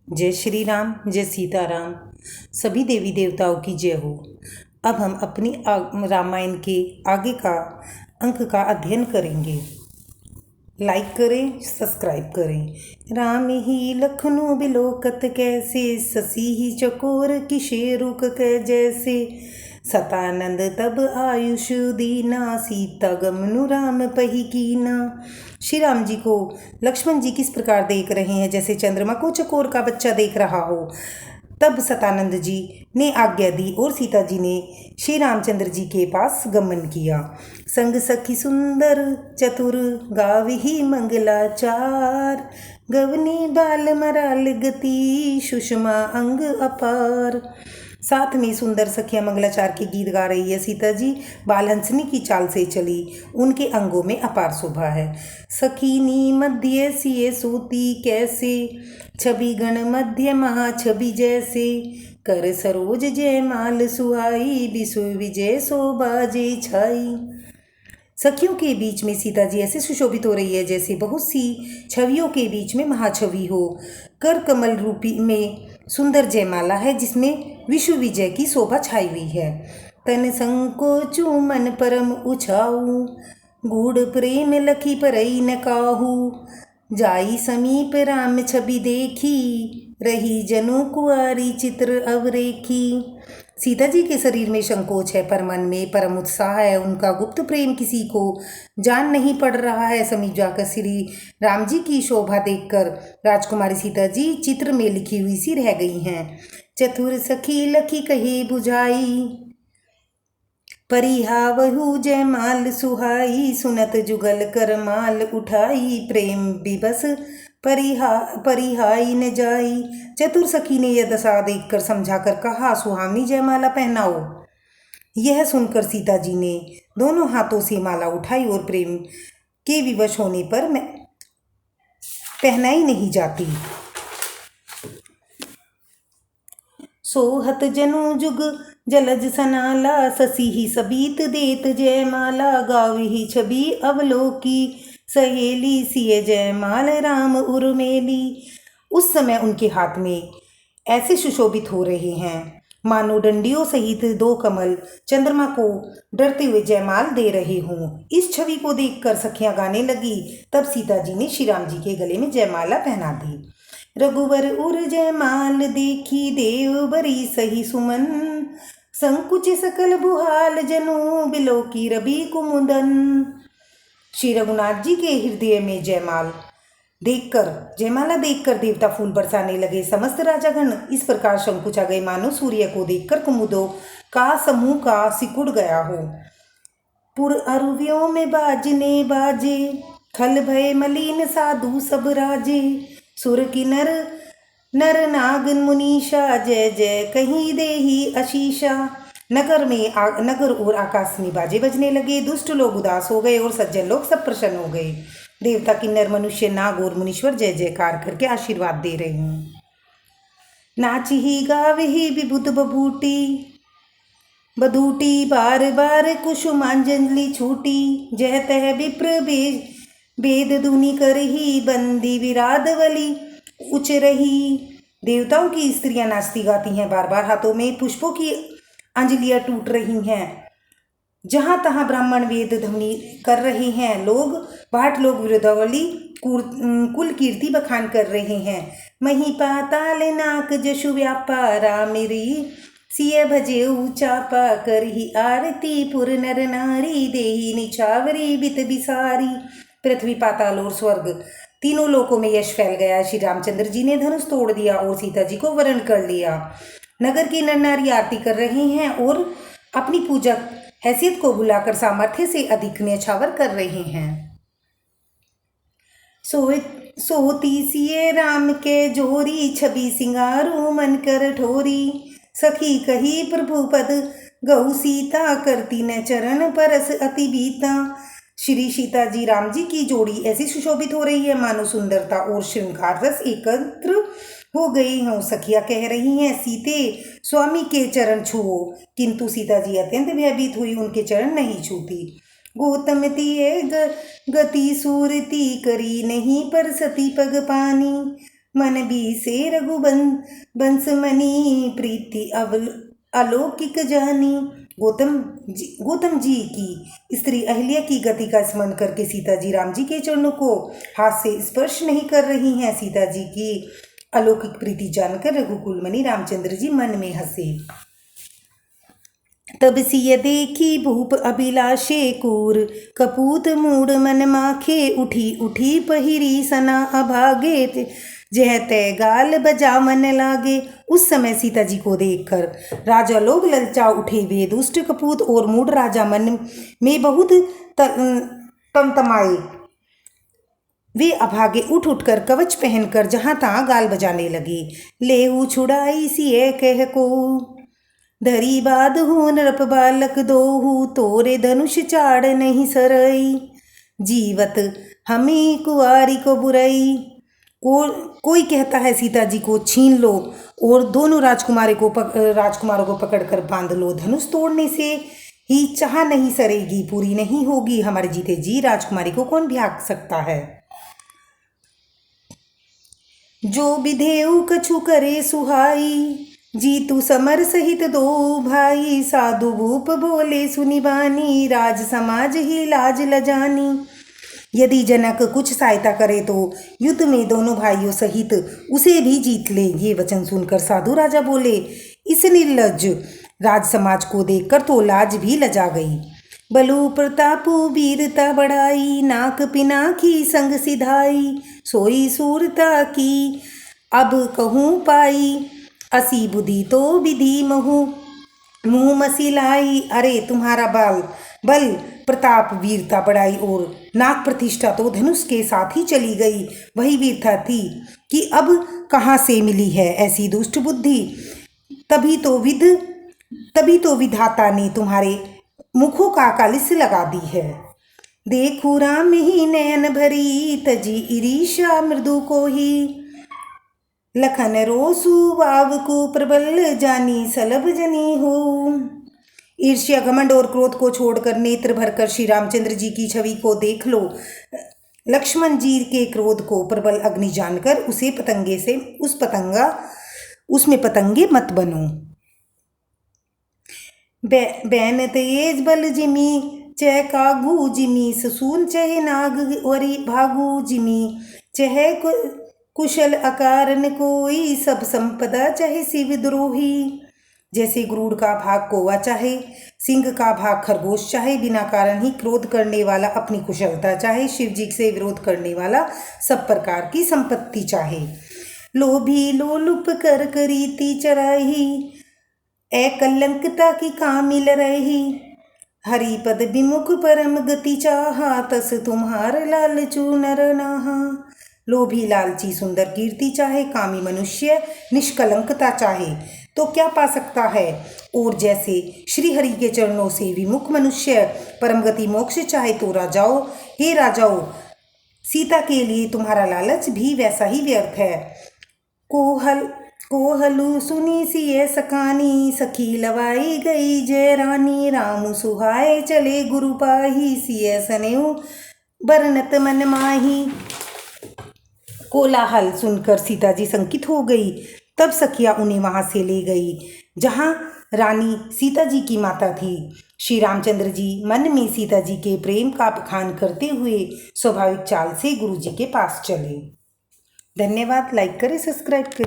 जय श्री राम, जय सीताराम। सभी देवी देवताओं की जय हो। अब हम अपनी रामायण के आगे का अंक का अध्ययन करेंगे। लाइक करें, सब्सक्राइब करें। राम ही लखनऊ बिलोकत कैसे, ससी ही चकोर की शेरुक कै जैसे। सतानंद तब आयुष दीना, सीता गमनु राम पही कीना। श्री राम जी को लक्ष्मण जी किस प्रकार देख रहे हैं, जैसे चंद्रमा को चकोर का बच्चा देख रहा हो। तब सतानंद जी ने आज्ञा दी और सीता जी ने श्री रामचंद्र जी के पास गमन किया। संग सखी सुंदर चतुर, गावही मंगलाचार। गवनी बाल मराल गति, सुषमा अंग अपार। साथ में सुंदर सखियां मंगलाचार के गीत गा रही है। सीता जी बालहंसनी की चाल से चली, उनके अंगों में अपार शोभा है। सखीनी मध्य सिए सूती कैसे, छवि गण मध्य महाछवि जैसे। कर सरोज जय माल सुहाई, विश्व विजय शोभा जे छाई। सखियों के बीच में सीता जी ऐसे सुशोभित हो रही है जैसे बहुत सी छवियों के बीच में महाछवि हो। कर कमल रूपी में सुंदर जयमाला है जिसमें विश्व विजय की शोभा छाई हुई है। तन संकोचु मन परम उछाऊ, गूढ़ प्रेम लखी परई न काहू। जाई समीप राम छवि देखी, रही जनु कुआरी चित्र अवरेखी। सीता जी के शरीर में संकोच है पर मन में परम उत्साह है। उनका गुप्त प्रेम किसी को जान नहीं पड़ रहा है। समीप जाकर श्री राम जी की शोभा देखकर राजकुमारी सीता जी चित्र में लिखी हुई सी रह गई हैं। चतुर सखी लखी कहे बुझाई, परिहा वहु जय माल सुहाई। सुनत जुगल कर माल उठाई, प्रेम विबस परिहाई न जाई। चतुर सखी ने यह दशा देखकर समझाकर कहा, सुहावनी जयमाला पहनाओ। यह सुनकर सीता जी ने दोनों हाथों से माला उठाई और प्रेम के विवश होने पर पहनाई नहीं जाती। सोहत जनु जुग जलज सनाला, ससी ही सबीत देत जयमाला। गावही छवि अवलोकी, सहेली सिए जयमाल राम उर्मेली। उस समय उनके हाथ में ऐसे सुशोभित हो रहे हैं मानो डंडियों सहित दो कमल चंद्रमा को डरते हुए जयमाल दे रहे हों। इस छवि को देखकर सखियां गाने लगी। तब सीता जी ने श्री राम जी के गले में जयमाला पहना दी। रघुवर उर जयमाल देखी, देव बरी सही सुमन। संकुच सकल बुहाल जनु, बिलोकी रवि कुमुदन। श्री रघुनाथ जी के हृदय में जयमाला देखकर देवता फूल बरसाने लगे। समस्त राजागण इस प्रकार संकुचा गए मानो सूर्य को देखकर कुमुदों का समूह का सिकुड़ गया हो। पुर अरुवियों में बाजने बाजे, खल भय मलिन साधु सब राजे। सुर की नर नाग मुनीषा, जय जय कहीं देही आशीषा। नगर और आकाश में बाजे बजने लगे। दुष्ट लोग उदास हो गए और सज्जन लोग सब प्रसन्न हो गए। देवता किन्नर मनुष्य नाग और मुनीश्वर जय जयकार करके आशीर्वाद दे रहे हैं। नाच ही गावे ही विभुत बधूटी, बार बार कुसुमांजलि छूटी। जय तह विप्र वेद धुनि कर ही, बंदी विराधवली उच रही। देवताओं की स्त्रियां नाचती गाती हैं, बार बार हाथों में पुष्पों की अंजलियां टूट रही हैं। जहां तहां ब्राह्मण वेद ध्वनि कर रहे हैं। भाट लोग विराधवली कुल कीर्ति बखान कर रहे हैं। मही पाताल नाक जशु व्यापारा, मेरी सिय भजे चापा। करही आरती पुर नर नारी, देही निछावरी बित बिसारी। पृथ्वी, पाताल और स्वर्ग तीनों लोकों में यश फैल गया। श्री रामचंद्र जी ने धनुष तोड़ दिया और सीता जी को वरण कर लिया। नगर की नर नारी आरती कर रहे हैं और अपनी पूजा हैसियत को भुलाकर सामर्थ्य से अधिक न्यौछावर कर रहे हैं। सोती सिए राम के जोरी, छवि सिंगारू मन कर ठोरी। सखी कही प्रभु पद गौ सीता, करती न चरण परस अति बीता। श्री सीता जी राम जी की जोड़ी ऐसी सुशोभित हो रही है मानो सुंदरता और श्रृंगार रस एकत्र हो गई हों। सखियां कह रही हैं, सीते स्वामी के चरण छुओ, किंतु सीता जी अत्यंत भयभीत हुई, उनके चरण नहीं छूती। गौतम तिये गति सूरती, करी नहीं पर सती पग पानी। मन भी से रघुबंश मनी प्रीति अलौकिक जानी। गौतम जी की स्त्री अहिल्या की गति का स्मरण करके सीता जी राम जी के चरणों को हाथ से स्पर्श नहीं कर रही हैं। सीता जी की अलौकिक प्रीति जानकर रघुकुल मणि रामचंद्र जी मन में हंसे। तब सिय देखी भूप अभिलाषे कूर, कपूत मूड मन माखे उठी उठी पहिरी सना अभागे, जह तय गाल बजा मन लागे। उस समय सीता जी को देखकर राजा लोग ललचा उठे। वे दुष्ट कपूत और मूड राजा मन में बहुत तमतमाए। वे अभागे उठ उठकर कवच पहनकर जहां तहां गाल बजाने लगे। लेहू छुड़ाई सिय कह को, धरी बाध हो नरप बालक दोहू, तोरे धनुष चाड़ नहीं सरई, जीवत हमें कुआरी को बुराई। कोई कहता है सीता जी को छीन लो और दोनों राजकुमारों को पकड़कर बांध लो। धनुष तोड़ने से ही चाह नहीं सरेगी, पूरी नहीं होगी। हमारे जीते जी राजकुमारी को कौन भ्याग सकता है। जो विधेयु कछु करे सुहाई, जीतू समर सहित दो भाई, साधु भूप बोले सुनि बानी, राज समाज ही लाज लजानी। यदि जनक कुछ सहायता करे तो युद्ध में दोनों भाइयों सहित उसे भी जीत ले। ये वचन सुनकर साधु राजा बोले, इस निर्लज्ज राज समाज को देखकर तो लाज भी लजा गई। बलु प्रतापु वीरता बढ़ाई, नाक पिनाकी संग सिधाई, सोई सूरता की अब कहूँ पाई, असी बुद्धि तो विधि महु मुँह मसिलाई। अरे तुम्हारा बल प्रताप वीरता बढ़ाई और नाक प्रतिष्ठा तो धनुष के साथ ही चली गई। वही वीरता थी कि अब कहाँ से मिली है ऐसी दुष्ट बुद्धि। तभी तो विधाता ने तुम्हारे मुखों का कालिस लगा दी है। देखू राम ही नयन भरी, तजी ईर्षा मृदु को ही, लखन रोसु वाव को प्रबल, जानी सलभ जनी हो। ईर्ष्या घमंड और क्रोध को छोड़कर नेत्र भरकर श्री रामचंद्र जी की छवि को देख लो। लक्ष्मण जी के क्रोध को प्रबल अग्नि जानकर उसमें पतंगे मत बनो। बैन तेज बल जिमी, चह कागू जिमी, ससून चह नाग वरी भागू जिमी, चह कुशल अकारण कोई, सब संपदा चाहे शिव द्रोही। जैसे गरुड़ का भाग कौवा चाहे, सिंह का भाग खरगोश चाहे, बिना कारण ही क्रोध करने वाला अपनी कुशलता चाहे, शिव जी से विरोध करने वाला सब प्रकार की संपत्ति चाहे। लोभी लोलुप कर करीति चराही, एकलंकता की कामिल रही, हरिपद विमुख परम गति चाहा, तस तुम्हार लालचू नर नाहा। लोभी लालची सुंदर कीर्ति चाहे, कामी मनुष्य निष्कलंकता चाहे तो क्या पा सकता है। और जैसे श्री हरि के चरणों से विमुख मनुष्य परमगति मोक्ष चाहे तो हे राजाओं, सीता के लिए तुम्हारा लालच भी वैसा ही व्यर्थ है। कोहलु सुनी सिय सकानी, सखी लवाई गई जय रानी, रामु सुहाए चले गुरु पाही, सिय सनेऊ बरनत मन माही। कोलाहल सुनकर सीता जी शंकित हो गई। तब सखिया उन्हें वहां से ले गई जहां रानी सीता जी की माता थी। श्री रामचंद्र जी मन में सीता जी के प्रेम का बखान करते हुए स्वाभाविक चाल से गुरु जी के पास चले। धन्यवाद। लाइक करें, सब्सक्राइब करें।